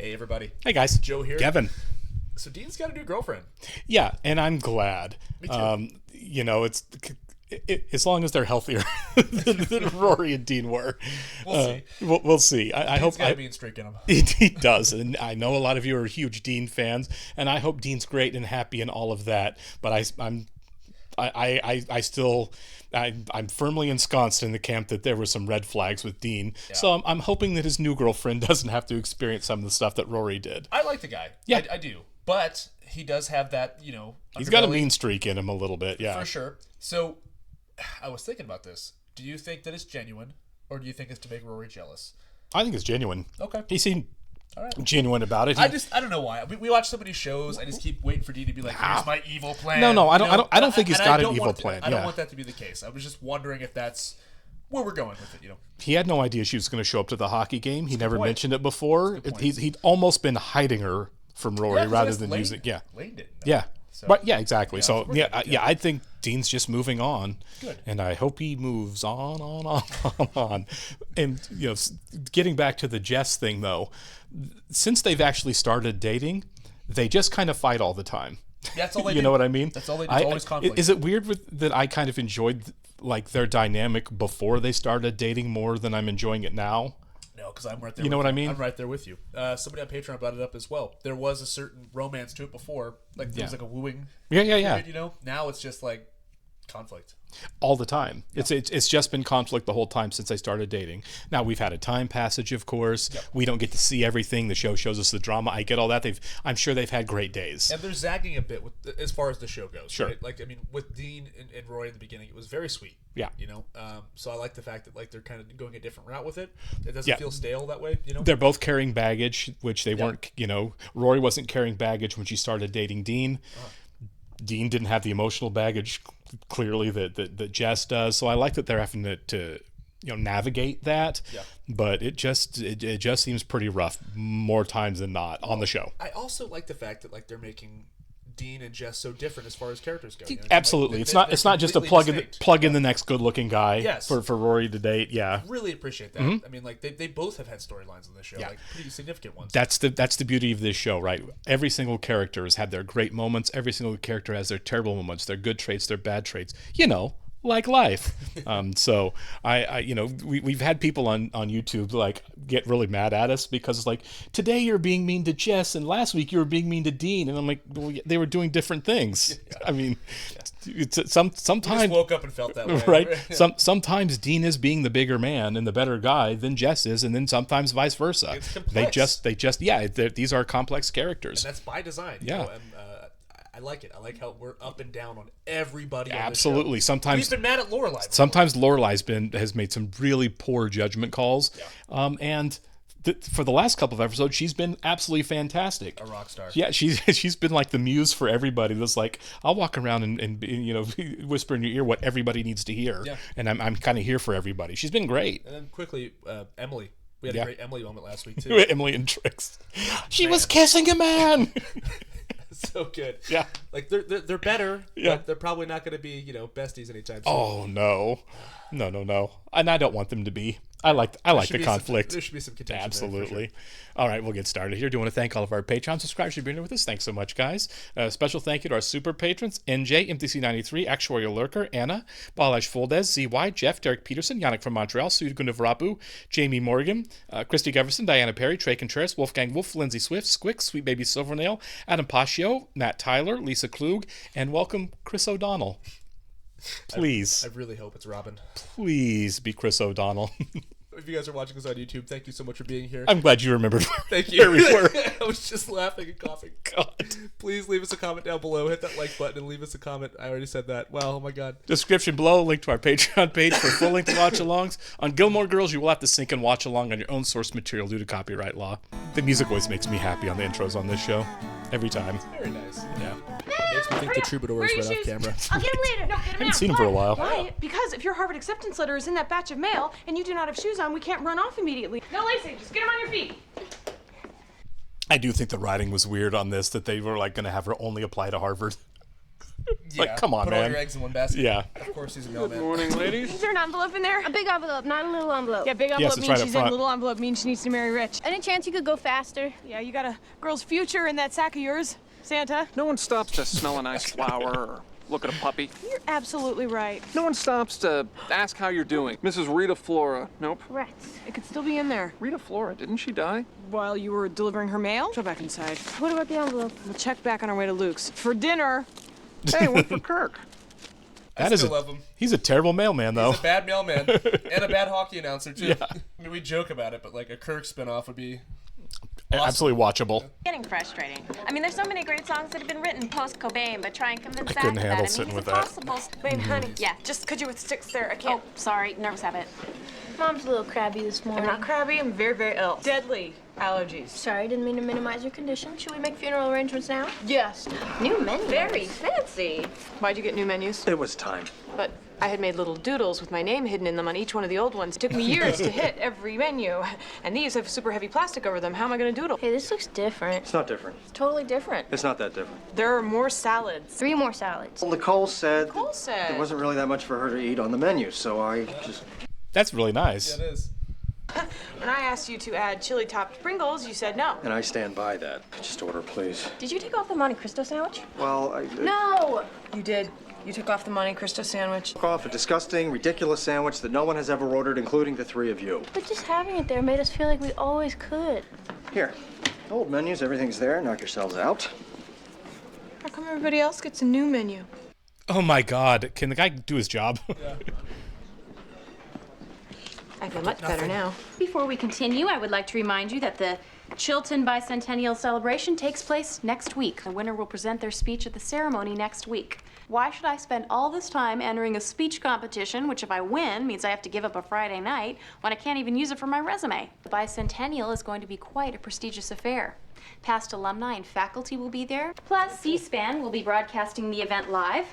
Hey, everybody. Hey, guys. Joe here. Kevin. So Dean's got a new girlfriend. Yeah, and I'm glad. Me too. It's as long as they're healthier than Rory and Dean were. We'll see. We'll see. I He's hope got a mean streak in him. he does, and I know a lot of you are huge Dean fans, and I hope Dean's great and happy and all of that. But I'm firmly ensconced in the camp that there were some red flags with Dean. Yeah. So I'm hoping that his new girlfriend doesn't have to experience some of the stuff that Rory did. I like the guy. Yeah, I do. But he does have that, he's got a mean streak in him a little bit. Yeah, for sure. So I was thinking about this. Do you think that it's genuine, or do you think it's to make Rory jealous? I think it's genuine. Okay. He seemed all right. genuine about it. I don't know why. We watch so many shows. I just keep waiting for Dean to be like, "Here's my evil plan." No, I don't think he's got an evil plan. I don't want that to be the case. I was just wondering if that's where we're going with it. He had no idea she was going to show up to the hockey game. He never mentioned it before. He'd almost been hiding her from Rory rather than using. Yeah. Lane didn't know. Yeah. So, but yeah, exactly. So I think Dean's just moving on. Good. And I hope he moves on. And getting back to the Jess thing though, since they've actually started dating, they just kind of fight all the time. That's all they do. You know what I mean? That's all they do. It's always conflict. Is it weird that I kind of enjoyed like their dynamic before they started dating more than I'm enjoying it now? No, because I'm right there. You know what I mean? I'm right there with you. Somebody on Patreon brought it up as well. There was a certain romance to it before, like there was like a wooing. Yeah. Period, Now it's just like conflict all the time. Yeah. It's just been conflict the whole time since they started dating. Now we've had a time passage, of course. Yep. We don't get to see everything. The show shows us the drama. I get all that. I'm sure they've had great days. And they're zagging a bit as far as the show goes. Sure. Right? Like with Dean and Roy in the beginning, it was very sweet. Yeah. So I like the fact that they're kind of going a different route with it. It doesn't feel stale that way. They're both carrying baggage, which they weren't. Rory wasn't carrying baggage when she started dating Dean. Dean didn't have the emotional baggage clearly that Jess does. So I like that they're having to navigate that. Yeah. But it just seems pretty rough more times than not on the show. I also like the fact that they're making Dean and Jess so different as far as characters go. Absolutely. It's not just a plug in the next good looking guy for Rory to date. Yeah. Really appreciate that. Mm-hmm. I mean, they both have had storylines on this show, pretty significant ones. That's the beauty of this show, right? Every single character has had their great moments. Every single character has their terrible moments, their good traits, their bad traits. Like life. So we've had people on YouTube get really mad at us because today you're being mean to Jess and last week you were being mean to Dean, and I'm like, well, they were doing different things. Yeah. I mean, sometimes we just woke up and felt that way, right? Sometimes Dean is being the bigger man and the better guy than Jess is, and then sometimes vice versa. It's complex. They just these are complex characters, and that's by design. Yeah. I like it. I like how we're up and down on everybody. Absolutely. On the show. Sometimes we've been mad at Lorelai. Sometimes Lorelai's has made some really poor judgment calls. Yeah. And for the last couple of episodes, she's been absolutely fantastic. A rock star. Yeah, she's been like the muse for everybody. That's I'll walk around and whisper in your ear what everybody needs to hear. Yeah. And I'm kind of here for everybody. She's been great. And then quickly, Emily. We had a great Emily moment last week too. Emily and Trix. She was kissing a man. So good. Yeah. They're better, but they're probably not going to be, besties anytime soon. Oh, no. No. And I don't want them to be. I like the conflict. There should be some contention. Absolutely. There, for sure. All right, we'll get started here. Do want to thank all of our Patreon subscribers for being here with us. Thanks so much, guys. Special thank you to our super patrons: NJ, MTC93, Actuarial Lurker, Anna, Balash Fuldez, ZY, Jeff, Derek Peterson, Yannick from Montreal, Sud Gundavarapu, Jamie Morgan, Christy Geverson, Diana Perry, Trey Contreras, Wolfgang Wolf, Lindsay Swift, Squick, Sweet Baby Silvernail, Adam Paccio, Matt Tyler, Lisa Klug, and welcome Chris O'Donnell. Please. I really hope it's Robin. Please be Chris O'Donnell. If you guys are watching us on YouTube, thank you so much for being here. I'm glad you remembered. Thank you. Where we were. I was just laughing and coughing. God. Please leave us a comment down below. Hit that like button and leave us a comment. I already said that. Wow, oh my God. Description below, link to our Patreon page for full length watch-alongs. On Gilmore Girls, you will have to sync and watch along on your own source material due to copyright law. The music always makes me happy on the intros on this show. Every time. Very nice. Yeah. It makes me think the troubadour is right off camera. I'll get him later. No, get him I haven't seen him for a while. Why? Because if your Harvard acceptance letter is in that batch of mail and you do not have shoes on, we can't run off immediately. No lacing. Just get them on your feet. I do think the writing was weird on this, that they were going to have her only apply to Harvard. It's like, come on, put all man. your eggs in one basket. Yeah. Of course he's a mailman. Good morning, ladies. Is there an envelope in there? A big envelope, not a little envelope. Yeah, big Yes, envelope it's means right up she's in. front. Little envelope means she needs to marry rich. Any chance you could go faster? Yeah, you got a girl's future in that sack of yours, Santa. No one stops to smell a nice flower or look at a puppy. You're absolutely right. No one stops to ask how you're doing. Mrs. Rita Flora. Nope. Rats. It could still be in there. Rita Flora, didn't she die? While you were delivering her mail? Go back inside. What about the envelope? We'll check back on our way to Luke's. For dinner. Hey, one for Kirk. I still love him. He's a terrible mailman, though. He's a bad mailman and a bad hockey announcer, too. I mean, we joke about it, but like a Kirk spinoff would be awesome. Absolutely watchable. Getting frustrating. I mean, there's so many great songs that have been written post-Cobain, but try and convince I Zach couldn't of handle that. sitting I mean, with it's that. impossible. Wait, honey. Yeah. Just because you're with sticks there, I can't. Oh, sorry, nervous habit. Mom's a little crabby this I'm morning. not crabby. I'm very, very ill. Deadly allergies. Sorry, didn't mean to minimize your condition. Should we make funeral arrangements now? Yes. New menu. Very fancy. Why'd you get new menus? It was time. But I had made little doodles with my name hidden in them on each one of the old ones. It took me years to hit every menu. And these have super heavy plastic over them. How am I going to doodle? Hey, this looks different. It's not different. It's totally different. It's not that different. There are more salads. 3 more salads. Well, Nicole said Nicole said. there wasn't really that much for her to eat on the menu, so I just... That's really nice. Yeah, it is. When I asked you to add chili-topped Pringles, you said no. And I stand by that. Just order, please. Did you take off the Monte Cristo sandwich? Well, I No! You did. You took off the Monte Cristo sandwich. took off a disgusting, ridiculous sandwich that no one has ever ordered, including the 3 of you. But just having it there made us feel like we always could. Here, old menus, everything's there. Knock yourselves out. How come everybody else gets a new menu? Oh my God! Can the guy do his job? I feel much better now. Before we continue, I would like to remind you that the Chilton Bicentennial Celebration takes place next week. The winner will present their speech at the ceremony next week. Why should I spend all this time entering a speech competition, which if I win means I have to give up a Friday night, when I can't even use it for my resume? The Bicentennial is going to be quite a prestigious affair. Past alumni and faculty will be there. Plus, C-SPAN will be broadcasting the event live.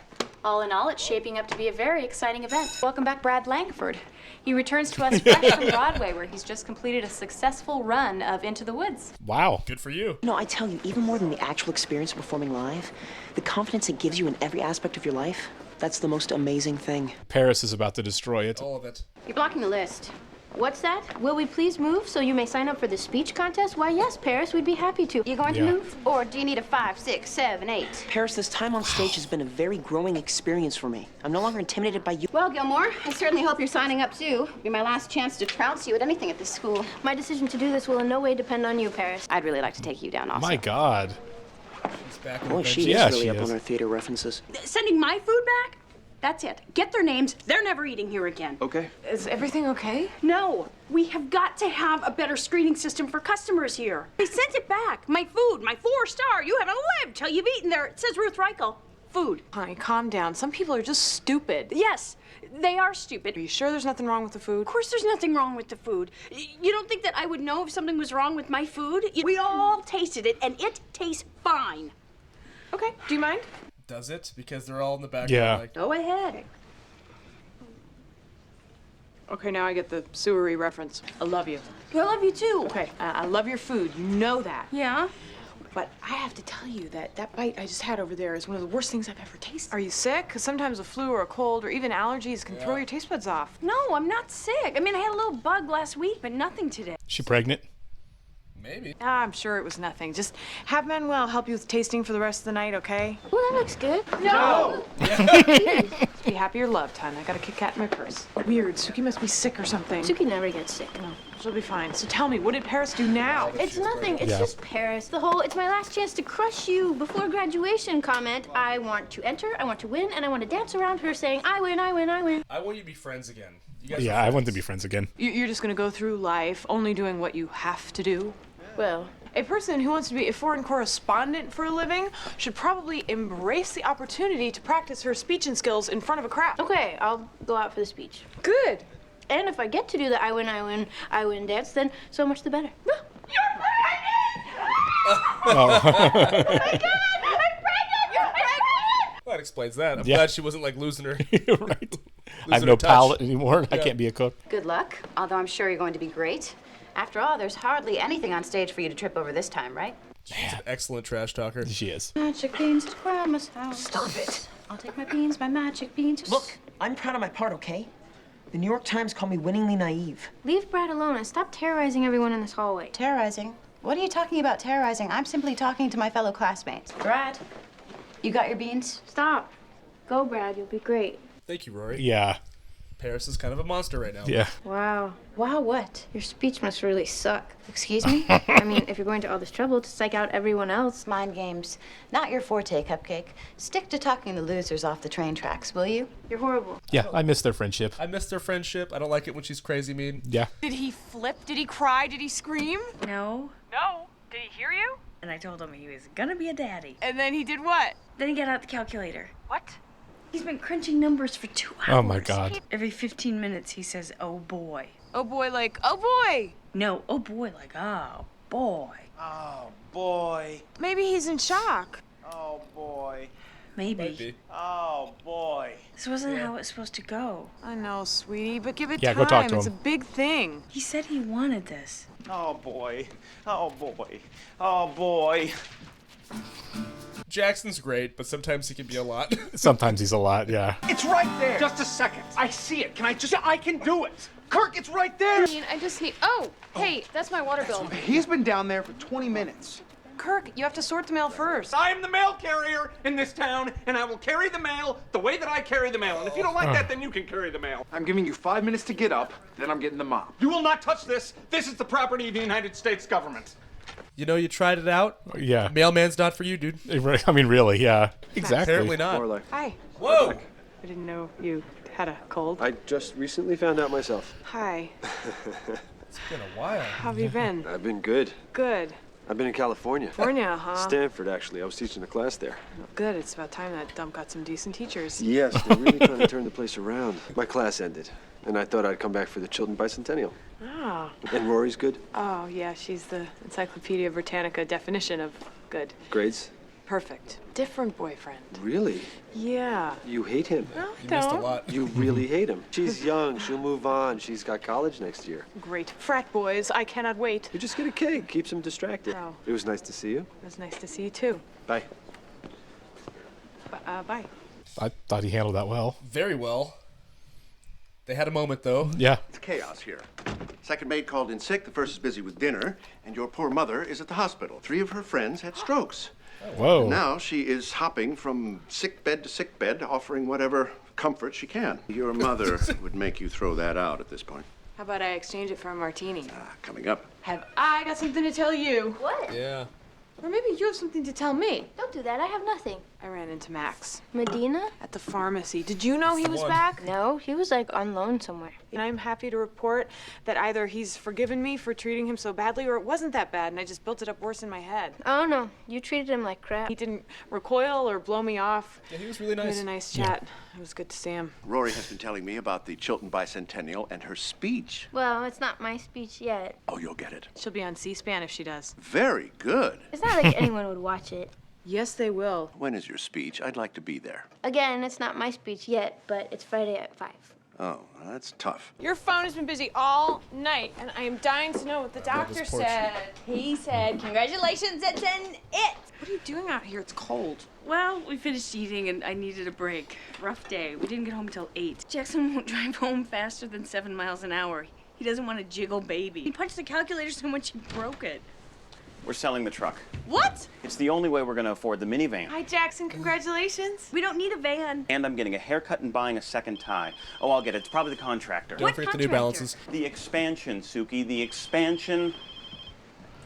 All in all, it's shaping up to be a very exciting event. Welcome back, Brad Langford. He returns to us fresh from Broadway, where he's just completed a successful run of Into the Woods. Wow. Good for you. No, I tell you, even more than the actual experience of performing live, the confidence it gives you in every aspect of your life, that's the most amazing thing. Paris is about to destroy it. All of it. You're blocking the list. What's that? Will we please move so you may sign up for the speech contest? Why, yes, Paris, we'd be happy to. You going to Yeah. move? Or do you need a 5, 6, 7, 8? Paris, this time on stage has been a very growing experience for me. I'm no longer intimidated by you. Well, Gilmore, I certainly hope you're signing up too. It'll be my last chance to trounce you at anything at this school. My decision to do this will in no way depend on you, Paris. I'd really like to take you down also. My God. He's back in Boy, the she is Yeah, really she up is. on her theater references. Sending my food back? That's it. Get their names. They're never eating here again. Okay. Is everything okay? No, we have got to have a better screening system for customers here. They sent it back. My food, my 4-star. You haven't lived till you've eaten there. It says Ruth Reichel. Food. Honey, calm down. Some people are just stupid. Yes, they are stupid. Are you sure there's nothing wrong with the food? Of course there's nothing wrong with the food. You don't think that I would know if something was wrong with my food? We all tasted it, and it tastes fine. Okay, do you mind? Does it? Because they're all in the background. Yeah. Like, Go ahead. Okay, now I get the sewery reference. I love you. I love you too. Okay, I love your food. You know that. Yeah? But I have to tell you that that bite I just had over there is one of the worst things I've ever tasted. Are you sick? Because sometimes a flu or a cold or even allergies can throw your taste buds off. No, I'm not sick. I mean, I had a little bug last week, but nothing today. She pregnant? maybe. I'm sure it was nothing. Just have Manuel help you with tasting for the rest of the night, okay? Well, that looks good. No! Be happy you're loved, hon. I got a Kit Kat in my purse. Weird. Suki must be sick or something. Suki never gets sick. No, she'll be fine. So tell me, what did Paris do now? It's nothing. It's Yeah. just Paris. The whole, it's my last chance to crush you before graduation comment. I want to enter, I want to win, and I want to dance around her saying, I win, I win, I win. I want you to be friends again. You guys Yeah, are I want to friends. be friends again. You're just gonna go through life only doing what you have to do? Well, A person who wants to be a foreign correspondent for a living should probably embrace the opportunity to practice her speech and skills in front of a crowd. okay, I'll go out for the speech. Good. And if I get to do the I win, I win, I win dance, then so much the better. Well, that explains that. I'm Yeah. glad she wasn't like losing her. Right. I have her no touch. palate anymore. I Yeah. can't be a cook. Good luck, although I'm sure you're going to be great. After all, there's hardly anything on stage for you to trip over this time, right? She's an excellent trash talker. She is. Magic beans at grandma's house. Stop it. I'll take my beans, my magic beans. Look, I'm proud of my part, okay? The New York Times called me winningly naive. Leave Brad alone and stop terrorizing everyone in this hallway. Terrorizing? What are you talking about terrorizing? I'm simply talking to my fellow classmates. Brad, you got your beans? Stop. Go, Brad. You'll be great. Thank you, Rory. Yeah. Paris is kind of a monster right now. Yeah. Wow. Wow, what? Your speech must really suck. Excuse me? I mean, if you're going to all this trouble to psych out everyone else. Mind games. Not your forte, Cupcake. Stick to talking the losers off the train tracks, will you? You're horrible. Yeah, I miss their friendship. I miss their friendship. I don't like it when she's crazy mean. Yeah. Did he flip? Did he cry? Did he scream? No. No. Did he hear you? And I told him he was gonna be a daddy. And then he did what? Then he got out the calculator. What? He's been crunching numbers for 2 hours. Oh my God. Every 15 minutes he says, oh boy. Oh boy, like, oh boy. No, oh boy, like, oh boy. Oh, boy. Maybe he's in shock. Oh, boy. Maybe. Might be. Oh, boy. This wasn't how it was supposed to go. I know, sweetie, but give it Yeah, time. go talk to It's him. a big thing. He said he wanted this. Oh, boy. Oh, boy. Oh, boy. Jackson's great, but sometimes he can be a lot. Sometimes he's a lot, yeah. It's right there. Just a second. I see it. I can do it. Kirk, it's right there. I just need. Oh, hey, that's my water bill. He's been down there for 20 minutes. Kirk, you have to sort the mail first. I am the mail carrier in this town, and I will carry the mail the way that I carry the mail. And if you don't like that, then you can carry the mail. I'm giving you 5 minutes to get up, then I'm getting the mop. You will not touch this. This is the property of the United States government. You know, you tried it out. Yeah. Mailman's not for you, dude. I mean, really, yeah. Exactly. Apparently not. More like. Hi. Whoa! I didn't know you had a cold. I just recently found out myself. Hi. It's been a while. How have you been? I've been good. Good. I've been in California. California, huh? Stanford, actually. I was teaching a class there. Good. It's about time that dump got some decent teachers. Yes, they're really trying to turn the place around. My class ended, and I thought I'd come back for the Chilton Bicentennial. Ah. And Rory's good? Oh, yeah. She's the Encyclopedia Britannica definition of good. Grades? Perfect. Different boyfriend. Really? Yeah. You hate him? No, You missed a don't. lot. You really hate him. She's young. She'll move on. She's got college next year. Great. Frat boys. I cannot wait. You just get a cake. Keeps him distracted. Oh. It was nice to see you. It was nice to see you, too. Bye. Bye. I thought he handled that well. Very well. They had a moment, though. Yeah. It's chaos here. Second maid called in sick, the first is busy with dinner, and your poor mother is at the hospital. 3 of her friends had strokes. Whoa. And now she is hopping from sick bed to sick bed, offering whatever comfort she can. Your mother would make you throw that out at this point. How about I exchange it for a martini? Coming up. Have I got something to tell you? What? Yeah. Or maybe you have something to tell me. Don't do that. I have nothing. I ran into Max. Medina? At the pharmacy. Did you know he was one. back? No, he was like on loan somewhere. And I'm happy to report that either he's forgiven me for treating him so badly or it wasn't that bad and I just built it up worse in my head. Oh no, you treated him like crap. He didn't recoil or blow me off. Yeah, he was really We nice. had a nice chat. It was good to see him. Rory has been telling me about the Chilton Bicentennial and her speech. Well, it's not my speech yet. Oh, you'll get it. She'll be on C-SPAN if she does. Very good. It's not like anyone would watch it. Yes, they will. When is your speech? I'd like to be there. Again, it's not my speech yet, but it's Friday at 5. Oh, that's tough. Your phone has been busy all night, and I am dying to know what the doctor this poor said. He said, congratulations, that's it. What are you doing out here? It's cold. Well, we finished eating and I needed a break. Rough day. We didn't get home till 8. Jackson won't drive home faster than 7 miles an hour. He doesn't want to jiggle baby. He punched the calculator so much he broke it. We're selling the truck. What? It's the only way we're going to afford the minivan. Hi, Jackson. Congratulations. We don't need a van. And I'm getting a haircut and buying a second tie. Oh, I'll get it. It's probably the contractor. Don't forget the New Balances. The expansion, Suki. The expansion.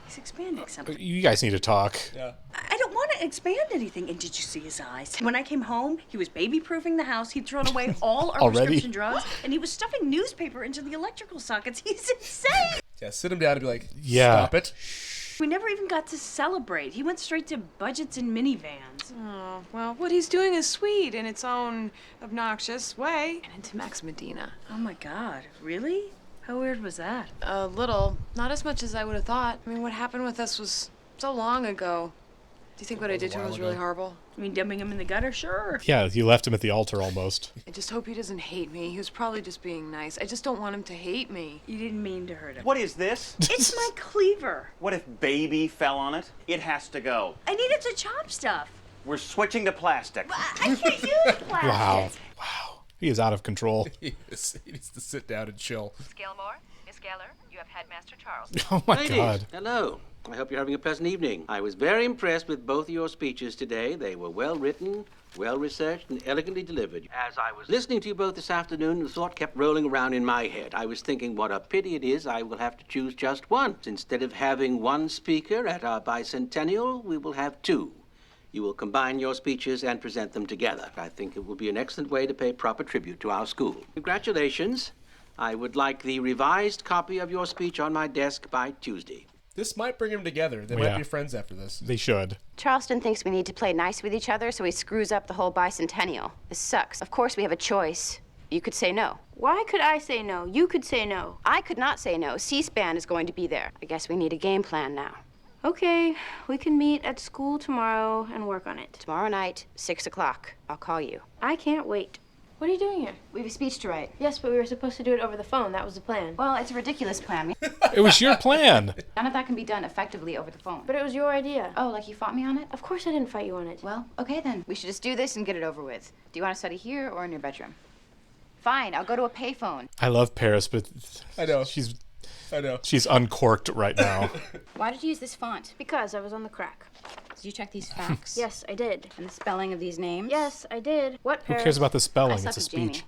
He's expanding something. You guys need to talk. Yeah. I don't want to expand anything. And did you see his eyes? When I came home, he was baby-proofing the house. He'd thrown away all our Already? prescription drugs, and he was stuffing newspaper into the electrical sockets. He's insane. Yeah, sit him down and be like, Yeah. stop it. We never even got to celebrate. He went straight to budgets and minivans. Oh, well, what he's doing is sweet in its own obnoxious way. And into Max Medina. Oh my God, really? How weird was that? A little. Not as much as I would have thought. I mean, what happened with us was so long ago. Do you think what I did to him was really horrible? I mean, dumping him in the gutter? Sure. Yeah, you left him at the altar almost. I just hope he doesn't hate me. He was probably just being nice. I just don't want him to hate me. You didn't mean to hurt him. What is this? It's my cleaver. What if baby fell on it? It has to go. I need it to chop stuff. We're switching to plastic. I can't use plastic. Wow. Wow. He is out of control. He needs to sit down and chill. Miss Gilmore, Miss Geller, you have Headmaster Charles. Oh my Ladies, God. hello. I hope you're having a pleasant evening. I was very impressed with both of your speeches today. They were well written, well researched, and elegantly delivered. As I was listening to you both this afternoon, the thought kept rolling around in my head. I was thinking what a pity it is I will have to choose just one. Instead of having one speaker at our bicentennial, we will have two. You will combine your speeches and present them together. I think it will be an excellent way to pay proper tribute to our school. Congratulations. I would like the revised copy of your speech on my desk by Tuesday. This might bring them together. They might be friends after this. They should. Charleston thinks we need to play nice with each other, so he screws up the whole bicentennial. This sucks. Of course we have a choice. You could say no. Why could I say no? You could say no. I could not say no. C-SPAN is going to be there. I guess we need a game plan now. Okay, we can meet at school tomorrow and work on it. Tomorrow night, 6 o'clock. I'll call you. I can't wait. What are you doing here? We have a speech to write. Yes, but we were supposed to do it over the phone. That was the plan. Well, it's a ridiculous plan. It was your plan. None of that can be done effectively over the phone. But it was your idea. Oh, like you fought me on it? Of course I didn't fight you on it. Well, okay then. We should just do this and get it over with. Do you want to study here or in your bedroom? Fine, I'll go to a payphone. I love Paris, but I know. I know. She's uncorked right now. Why did you use this font? Because I was on the crack. Did you check these facts? Yes, I did. And the spelling of these names? Yes, I did. What, Who Paris? cares about the I spelling? slept It's a with Jamie. speech.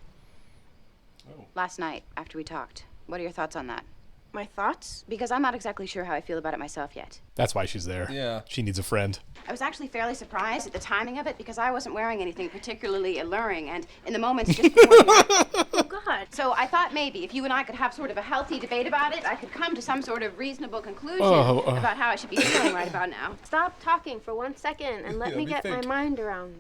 Last night, after we talked. What are your thoughts on that? My thoughts? Because I'm not exactly sure how I feel about it myself yet. That's why she's there. Yeah. She needs a friend. I was actually fairly surprised at the timing of it because I wasn't wearing anything particularly alluring, and in the moments just before Oh, God. So I thought maybe if you and I could have sort of a healthy debate about it, I could come to some sort of reasonable conclusion about how I should be feeling right about now. Stop talking for 1 second and let me get my mind around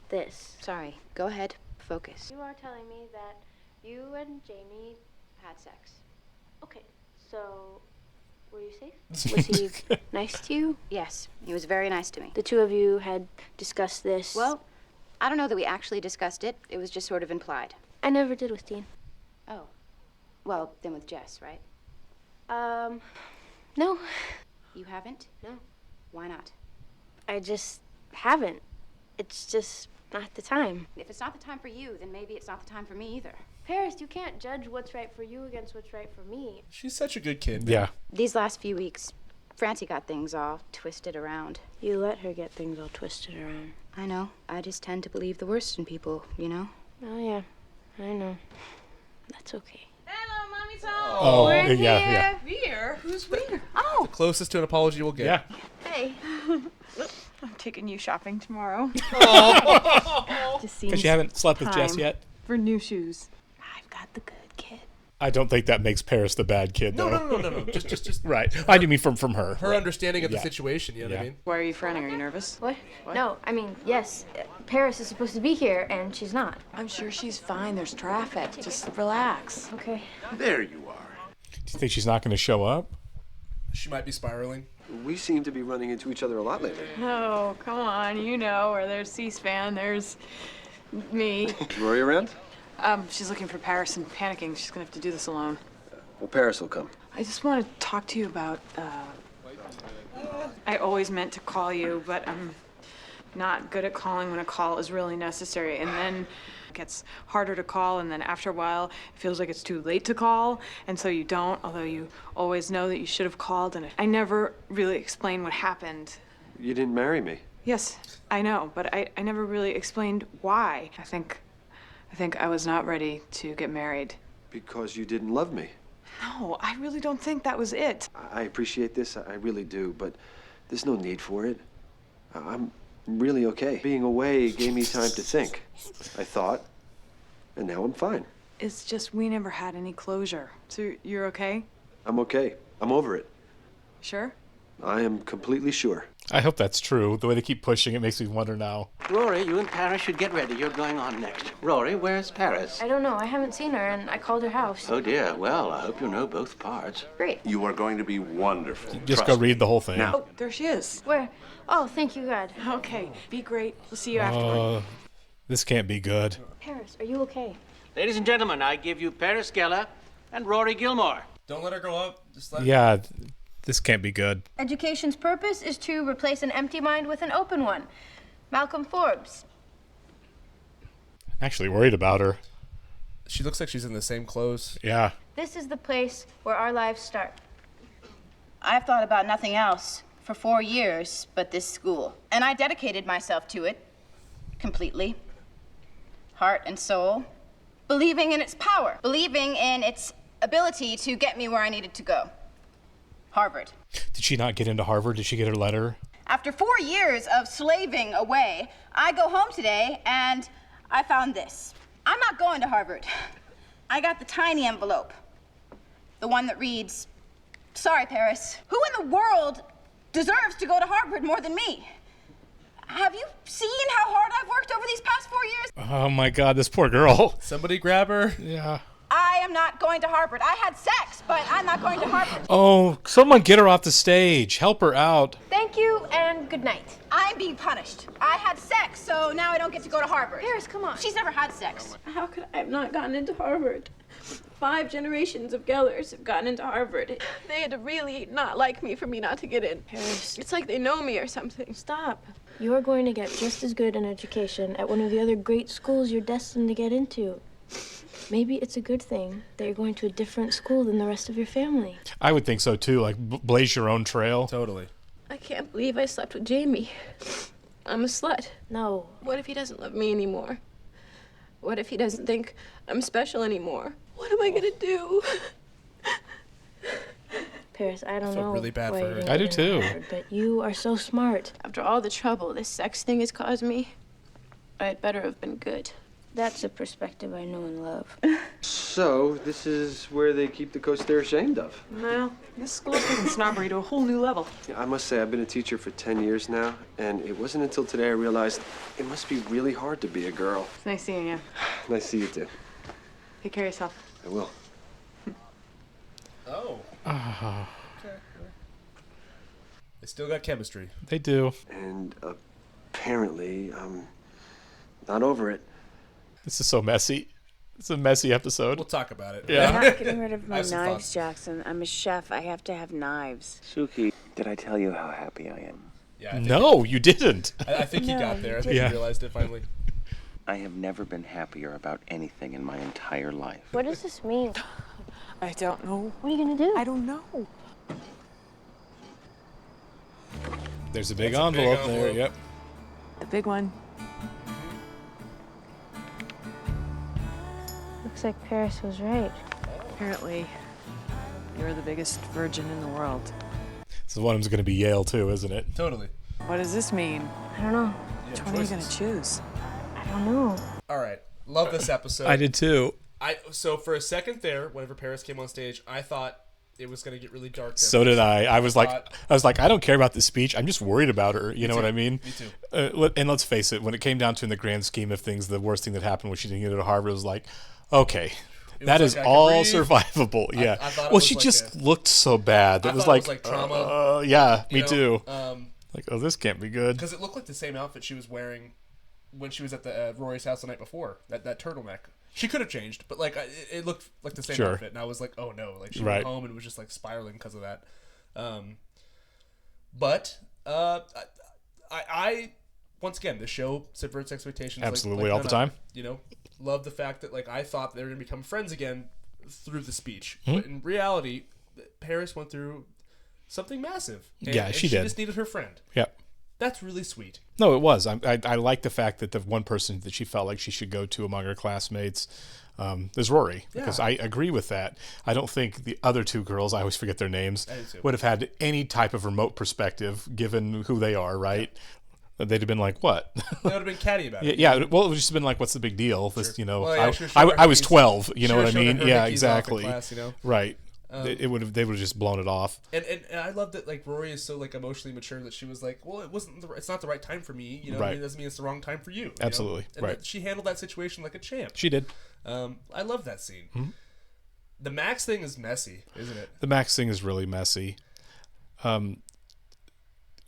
this. Sorry. Go ahead. Focus. You are telling me that you and Jamie Had sex. Okay, so were you safe? Was he nice to you? Yes, he was very nice to me. The two of you had discussed this? Well, I don't know that we actually discussed it. It was just sort of implied. I never did with Dean. Oh. Well, then with Jess, right? No. You haven't? No. Why not? I just haven't. It's just not the time. If it's not the time for you, then maybe it's not the time for me either. Paris, you can't judge what's right for you against what's right for me. She's such a good kid. Yeah. These last few weeks, Francie got things all twisted around. You let her get things all twisted around. I know. I just tend to believe the worst in people, you know? Oh, yeah. I know. That's okay. Hello, Mommy's home. Oh, We're in yeah. Veer? Who's Veer? Oh, The closest to an apology we'll get. Yeah. hey. I'm taking you shopping tomorrow. Just Because you haven't slept with Jess yet. For new shoes. I've got the good kid. I don't think that makes Paris the bad kid, though. No. Just Right. I do mean from her. her understanding of the Yeah. situation. You know what I mean? Why are you frowning? Are you nervous? What? No, I mean, yes. Paris is supposed to be here, and she's not. I'm sure she's fine. There's traffic. Just relax. Okay. There you are. Do you think she's not going to show up? She might be spiraling. We seem to be running into each other a lot lately. Oh, come on. You know, where there's C-SPAN, there's me. Rory around? She's looking for Paris and panicking. She's gonna have to do this alone. Well, Paris will come. I just want to talk to you about, I always meant to call you, but I'm not good at calling when a call is really necessary. And then it gets harder to call, and then after a while, it feels like it's too late to call, and so you don't, although you always know that you should have called, and I never really explained what happened. You didn't marry me. Yes, I know, but I never really explained why. I think I was not ready to get married. Because you didn't love me. No, I really don't think that was it. I appreciate this, I really do, but there's no need for it. I'm really okay. Being away gave me time to think, I thought, and now I'm fine. It's just we never had any closure. So you're okay? I'm okay. I'm over it. Sure? I am completely sure. I hope that's true. The way they keep pushing it makes me wonder now. Rory, you and Paris should get ready. You're going on next. Rory, where's Paris? I don't know. I haven't seen her, and I called her house. Oh, dear. Well, I hope you know both parts. Great. You are going to be wonderful. Just Trust go read the whole thing. Now. Oh, there she is. Where? Oh, thank you, God. Okay, be great. We'll see you afterward. This can't be good. Paris, are you okay? Ladies and gentlemen, I give you Paris Geller and Rory Gilmore. Don't let her grow up. Just let Yeah, this can't be good. Education's purpose is to replace an empty mind with an open one. Malcolm Forbes. I'm actually worried about her. She looks like she's in the same clothes. Yeah. This is the place where our lives start. I've thought about nothing else for 4 years but this school. And I dedicated myself to it completely. Heart and soul. Believing in its power. Believing in its ability to get me where I needed to go. Harvard. Did she not get into Harvard? Did she get her letter? After 4 years of slaving away, I go home today and I found this. I'm not going to Harvard. I got the tiny envelope. The one that reads, "Sorry, Paris. Who in the world deserves to go to Harvard more than me? Have you seen how hard I've worked over these past 4 years? Oh my God, this poor girl. Somebody grab her. Yeah. I am not going to Harvard. I had sex, but I'm not going to Harvard. Oh, someone get her off the stage. Help her out. Thank you and good night. I'm being punished. I had sex, so now I don't get to go to Harvard. Paris, come on. She's never had sex. How could I have not gotten into Harvard? 5 generations of Gellers have gotten into Harvard. They had to really not like me for me not to get in. Paris. It's like they know me or something. Stop. You're going to get just as good an education at one of the other great schools you're destined to get into. Maybe it's a good thing that you're going to a different school than the rest of your family. I would think so too. Like blaze your own trail. Totally. I can't believe I slept with Jamie. I'm a slut. No. What if he doesn't love me anymore? What if he doesn't think I'm special anymore? What am I gonna do? Paris, I don't feel know. really bad why for you her. didn't I get do into too. Harvard, but you are so smart. After all the trouble this sex thing has caused me, I had better have been good. That's a perspective I know and love. So, this is where they keep the coach they're ashamed of. Well, this school's taking snobbery to a whole new level. Yeah, I must say, I've been a teacher for 10 years now, and it wasn't until today I realized it must be really hard to be a girl. It's nice seeing you. Nice to see you, too. Take care of yourself. I will. Oh. Ah, Okay. They still got chemistry. they do. And apparently, I'm not over it. This is so messy. It's a messy episode. We'll talk about it. Yeah. I'm not getting rid of I my have some knives, thoughts. Jackson. I'm a chef. I have to have knives. Suki, did I tell you how happy I am? Yeah, I think- No, you didn't. I think he No, got there. I you think didn't. he realized it finally. I have never been happier about anything in my entire life. What does this mean? I don't know. What are you going to do? I don't know. There's a big That's a big envelope there. envelope. Yep. The big one. Looks like Paris was right. Apparently, you're the biggest virgin in the world. So one of them's going to be Yale too, isn't it? Totally. What does this mean? I don't know. Yeah, Which one are you gonna choices. choose? I don't know. All right. Love this episode. I did too. So for a second there, whenever Paris came on stage, I thought it was going to get really dark. There. So did I. I was like, thought- I don't care about the speech. I'm just worried about her. You know what too. I mean? Me too. And let's face it, when it came down to in the grand scheme of things, the worst thing that happened when she didn't get into Harvard was like, okay, It that was is like I could all breathe. survivable. Yeah. I thought it well, was she like just a- looked so bad. I It was thought like, it was like trauma. yeah, me You know, too. Like, oh, this can't be good. Because it looked like the same outfit she was wearing when she was at the Rory's house the night before. That turtleneck. She could have changed, but like it looked like the same Sure. outfit, and I was like, oh no, like she Right. went home and was just like spiraling because of that. But I once again, the show subverts expectations. Absolutely, like all the none time. other. You know, love the fact that like I thought they were gonna become friends again through the speech, Mhm. but in reality, Paris went through something massive. Yeah, she she did. just needed her friend. Yep. That's really sweet. No, it was. I like the fact that the one person that she felt like she should go to among her classmates is Rory. Because Yeah. I agree with that. I don't think the other two girls, I always forget their names, I do too. would have had any type of remote perspective given who they are, right? They'd have been like, what? They would have been catty about it. Yeah, well, it would just been like, what's the big deal? This, you know, Well, yeah, I, should've shown her I was Hickey's- 12, you know what I should've shown mean? her Yeah, Hickey's off in exactly. class, you know? Right. Um, They would have just blown it off. And I love that like Rory is so like emotionally mature that she was like, well, it's not the right time for me, you know. Right. It doesn't mean it's the wrong time for you. You Absolutely, know? And right. that she handled that situation like a champ. She did. I love that scene. Mhm. The Max thing is messy, isn't it? The Max thing is really messy.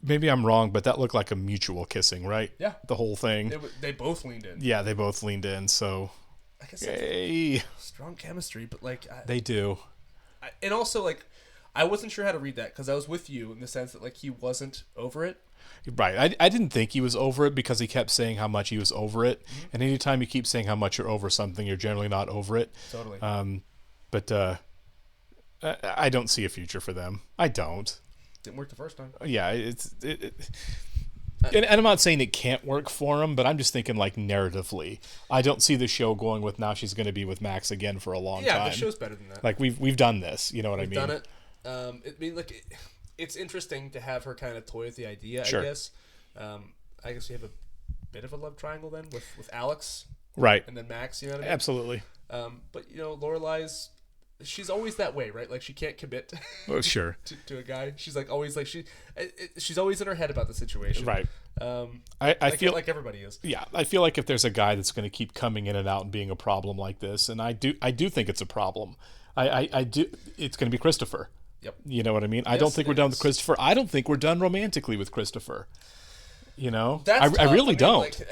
Maybe I'm wrong, but that looked like a mutual kissing, right? Yeah. The whole thing. They both leaned in. Yeah, they both leaned in. So, Like I yay. said, strong chemistry, but like They do. and also like I wasn't sure how to read that because I was with you in the sense that like he wasn't over it. Right. I didn't think he was over it because he kept saying how much he was over it. Mm-hmm. And anytime you keep saying how much you're over something, you're generally not over it. Totally. But I don't see a future for them. I don't. Didn't work the first time. Yeah, and I'm not saying it can't work for him, but I'm just thinking like narratively. I don't see the show going with now she's going to be with Max again for a long time. Yeah, the show's better than that. Like we've done this, you know what I mean? We've done it. It's interesting to have her kind of toy with the idea, sure. I guess. I guess you have a bit of a love triangle then with Alex. Right. And then Max, you know what I mean? Absolutely. But, you know, Lorelai's, she's always that way, right? Like, she can't commit sure. to a guy. She's, like, always, like, she's always in her head about the situation. Right. I feel like everybody is. Yeah, I feel like if there's a guy that's going to keep coming in and out and being a problem like this, and I do think it's a problem. I do. It's going to be Christopher. Yep. You know what I mean? I don't think we're done with Christopher. I don't think we're done romantically with Christopher. You know, I really don't. Like,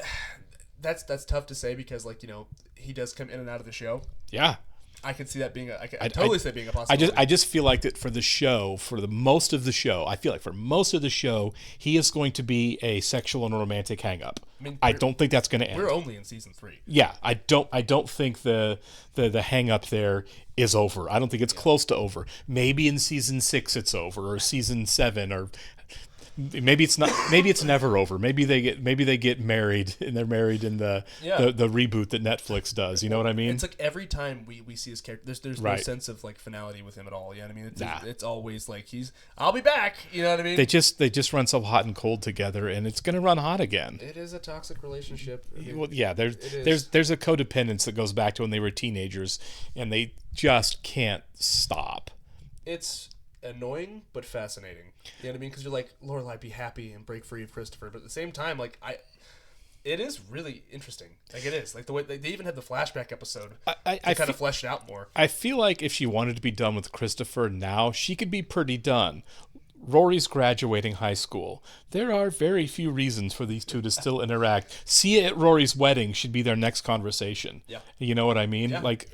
that's tough to say because, like, you know, he does come in and out of the show. Yeah. I can see that being I totally see that being a possibility. I just feel like that for the show, most of the show, he is going to be a sexual and romantic hang-up. I don't think that's going to end. We're only in season 3. Yeah, I don't think the hang-up there is over. I don't think it's close to over. Maybe in season 6 it's over, or season 7, or maybe it's not. Maybe it's never over. Maybe they get married and they're married in the reboot that Netflix does. You know what I mean? It's like every time we see his character, there's no sense of like finality with him at all. You know what I mean? It's always like I'll be back. You know what I mean? They just run so hot and cold together, and it's gonna run hot again. It is a toxic relationship. I mean, well, yeah, there's a codependence that goes back to when they were teenagers, and they just can't stop. It's annoying but fascinating. You know what I mean? Because you're like, Lorelai, be happy and break free of Christopher, but at the same time, like it is really interesting. Like it is like the way they even had the flashback episode. I kind of fleshed it out more. I feel like if she wanted to be done with Christopher now, she could be pretty done. Rory's graduating high school. There are very few reasons for these two to still interact. Sia at Rory's wedding should be their next conversation. Yeah. You know what I mean? Yeah. Like,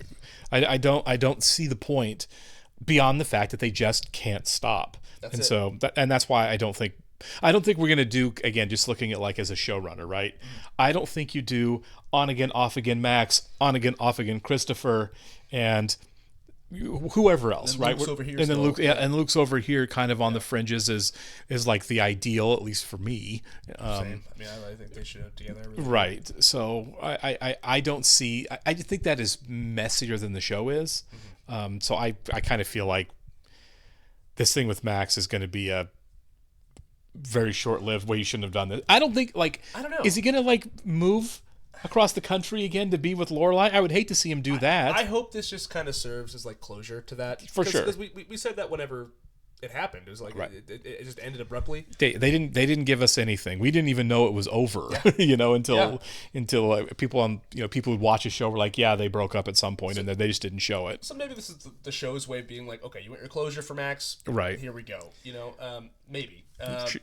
I don't see the point beyond the fact that they just can't stop. That's why I don't think we're gonna do, again, just looking at like as a showrunner, right? I don't think you do on again, off again Max, on again, off again Christopher, and whoever else, and right? Luke's over here and then Luke, and Luke's over here, kind of on the fringes, is like the ideal, at least for me. Same. I mean, I think they should have together. Right. So I don't see. I think that is messier than the show is. Mm-hmm. So I kind of feel like this thing with Max is going to be a very short-lived way. You shouldn't have done this. I don't think, like, I don't know. Is he going to like move across the country again to be with Lorelai? I would hate to see him do that. I hope this just kind of serves as like closure to that. For sure. Because we said that whenever it happened. It was like it just ended abruptly. They didn't give us anything. We didn't even know it was over. You know, until people who watch a show were like, yeah, they broke up at some point, and they just didn't show it. So maybe this is the show's way of being like, okay, you want your closure for Max, right? Here we go. You know, maybe.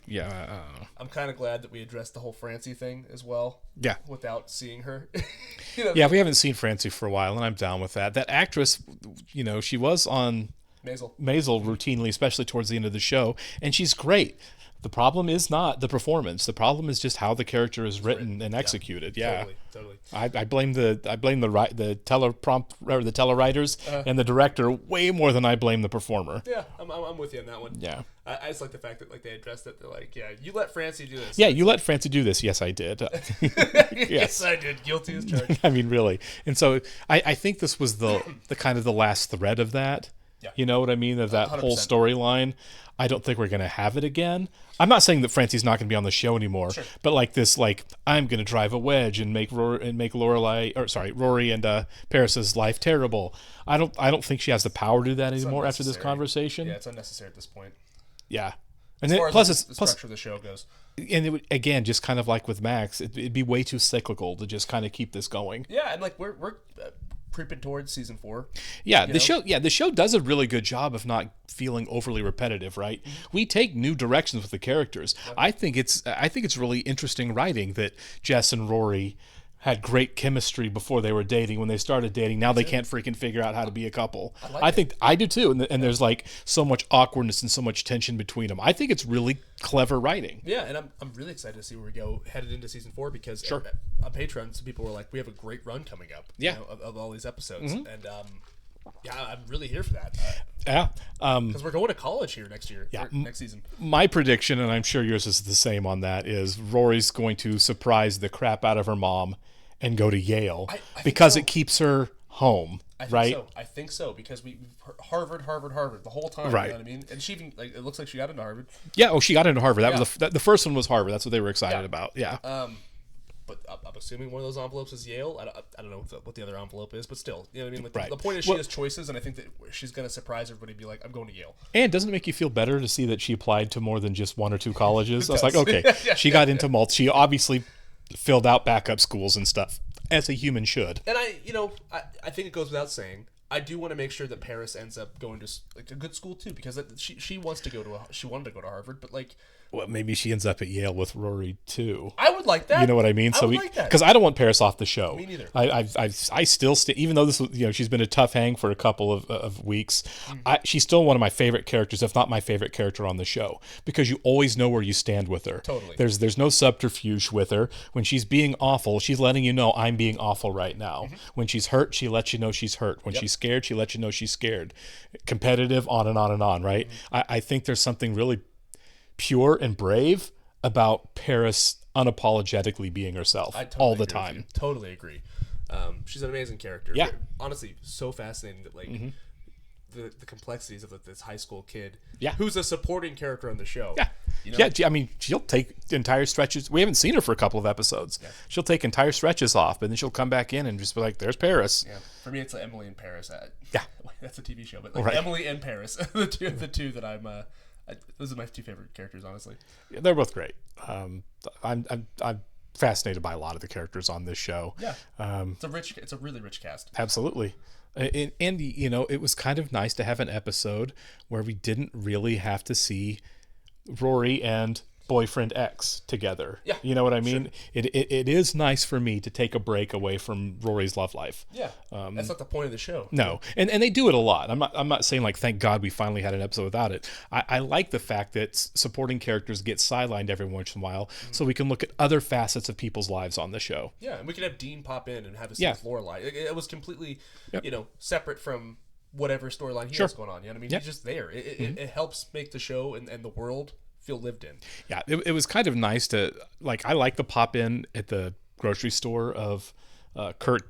Yeah. I'm kind of glad that we addressed the whole Francie thing as well. Yeah. Without seeing her. Yeah, we haven't seen Francie for a while, and I'm down with that. That actress, you know, she was on Maisel routinely, especially towards the end of the show, and she's great. The problem is not the performance. The problem is just how the character is written and executed. Yeah, totally. I blame the teleprompt or the telewriters and the director way more than I blame the performer. Yeah, I'm with you on that one. Yeah, I just like the fact that like they addressed it. They're like, yeah, you let Francie do this. Yeah, you let Francie do this. Yes, I did. Yes, I did. Guilty as charged. I mean, really. And so I think this was the kind of the last thread of that. Yeah. You know what I mean? Of that 100%. whole storyline. I don't think we're going to have it again. I'm not saying that Francie's not going to be on the show anymore, but like this, like I'm going to drive a wedge and make Rory and Paris's life terrible. I don't think she has the power to do that anymore after this conversation. Yeah, it's unnecessary at this point. Yeah, and as far as the structure of the show goes. And it would, again, just kind of like with Max, it'd be way too cyclical to just kind of keep this going. Yeah, and like we're creeping towards season 4. Yeah, the show does a really good job of not feeling overly repetitive, right? Mm-hmm. We take new directions with the characters. Yeah. I think it's really interesting writing that Jess and Rory had great chemistry before they were dating. When they started dating, now they can't freaking figure out how to be a couple. I think I do too, and there's like so much awkwardness and so much tension between them. I think it's really clever writing. Yeah, and I'm really excited to see where we go headed into season 4 because on Patreon, some people were like, we have a great run coming up. Yeah, of all these episodes, and yeah, I'm really here for that. Yeah, because we're going to college here next year. Yeah, next season. My prediction, and I'm sure yours is the same on that, is Rory's going to surprise the crap out of her mom and go to Yale because it keeps her home. Right? I think so because we've Harvard the whole time. Right. You know what I mean? And she even it looks like she got into Harvard. Yeah. Oh, she got into Harvard. That was the first one was Harvard. That's what they were excited about. Yeah. But I'm assuming one of those envelopes is Yale. I don't know what the other envelope is, but still, you know what I mean? Like the point is she has choices, and I think that she's going to surprise everybody and be like, I'm going to Yale. And doesn't it make you feel better to see that she applied to more than just one or two colleges? I was like, okay, she got into she obviously filled out backup schools and stuff, as a human should. And I think it goes without saying, I do want to make sure that Paris ends up going to like a good school too, because she wants to go to she wanted to go to Harvard, but like. Well, maybe she ends up at Yale with Rory too. I would like that. You know what I mean? I would like that. Because I don't want Paris off the show. Me neither. I still even though this was, she's been a tough hang for a couple of weeks. She's still one of my favorite characters, if not my favorite character on the show, because you always know where you stand with her. Totally. There's no subterfuge with her. When she's being awful, she's letting you know I'm being awful right now. When she's hurt, she lets you know she's hurt. When she's scared, she lets you know she's scared. Competitive, on and on and on. Right? I think there's something really pure and brave about Paris unapologetically being herself all the time. Totally agree. She's an amazing character. Yeah. Honestly, so fascinating that like the complexities of this high school kid. Yeah. Who's a supporting character on the show. Yeah. You know? Yeah. I mean, she'll take entire stretches. We haven't seen her for a couple of episodes. Yeah. She'll take entire stretches off, but then she'll come back in and just be like, "There's Paris." Yeah. For me, it's like Emily in Paris. Yeah. That's a TV show, but like Emily and Paris, the two that I'm. Those are my two favorite characters, honestly. Yeah, they're both great. I'm fascinated by a lot of the characters on this show. Yeah, it's a really rich cast. Absolutely, and it was kind of nice to have an episode where we didn't really have to see Rory and boyfriend X together. Yeah, you know what I mean. Sure. It is nice for me to take a break away from Rory's love life. Yeah, that's not the point of the show. No, and they do it a lot. I'm not saying like thank God we finally had an episode without it. I like the fact that supporting characters get sidelined every once in a while, so we can look at other facets of people's lives on the show. Yeah, and we could have Dean pop in and have a scene with Lorelai. It was completely separate from whatever storyline he has going on. You know what I mean? He's just there. It helps make the show and the world feel lived in. Yeah, it was kind of nice to I like the pop in at the grocery store of Kurt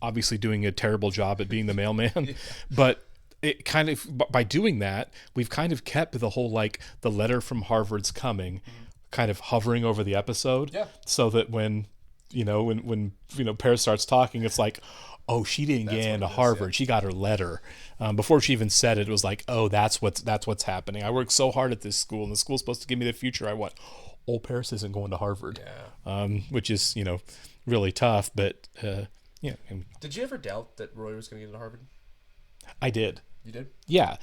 obviously doing a terrible job at being the mailman, but it kind of by doing that we've kind of kept the whole the letter from Harvard's coming kind of hovering over the episode, so that when Paris starts talking, it's like, oh, she didn't get into Harvard. She got her letter. Before she even said it, it was like, oh, that's what's happening. I worked so hard at this school, and the school's supposed to give me the future I want. Oh, Paris isn't going to Harvard, which is really tough. But yeah. Did you ever doubt that Roy was going to get into Harvard? I did. You did? Yeah,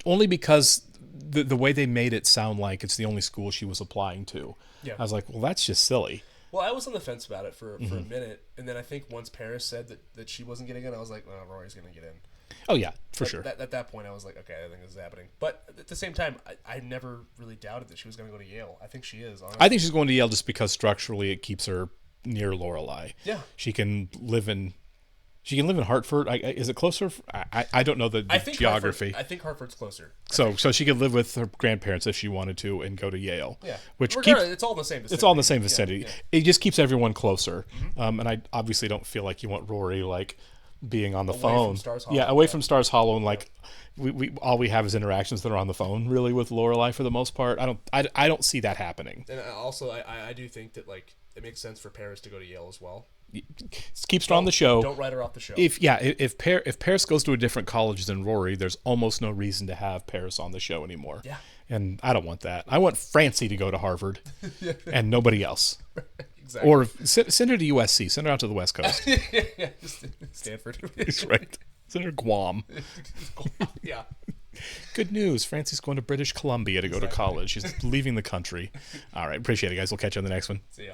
only because the way they made it sound like it's the only school she was applying to. Yeah. I was like, well, that's just silly. Well, I was on the fence about it for a minute, and then I think once Paris said that she wasn't getting in, I was like, well, Rory's going to get in. Oh, yeah, for sure. At that point, I was like, okay, I think this is happening. But at the same time, I never really doubted that she was going to go to Yale. I think she is, honestly. I think she's going to Yale just because structurally it keeps her near Lorelai. Yeah. She can live in Hartford. Is it closer? I don't know the geography. I think Hartford's closer. So she could live with her grandparents if she wanted to and go to Yale. Yeah. It's all in the same vicinity. It's all in the same vicinity. Yeah. It just keeps everyone closer. And I obviously don't feel like you want Rory being on the phone. From Stars Hollow. Yeah, away from Stars Hollow, and we all we have is interactions that are on the phone really with Lorelai for the most part. I don't see that happening. And also I do think that it makes sense for Paris to go to Yale as well. Keeps her on the show. Don't write her off the show. If Paris goes to a different college than Rory, there's almost no reason to have Paris on the show anymore. Yeah. And I don't want that. I want Francie to go to Harvard and nobody else. Exactly. Or send her to USC. Send her out to the West Coast. Yeah, just Stanford. That's right. Send her to Guam. Yeah. Good news. Francie's going to British Columbia to go to college. She's leaving the country. All right. Appreciate it, guys. We'll catch you on the next one. See ya.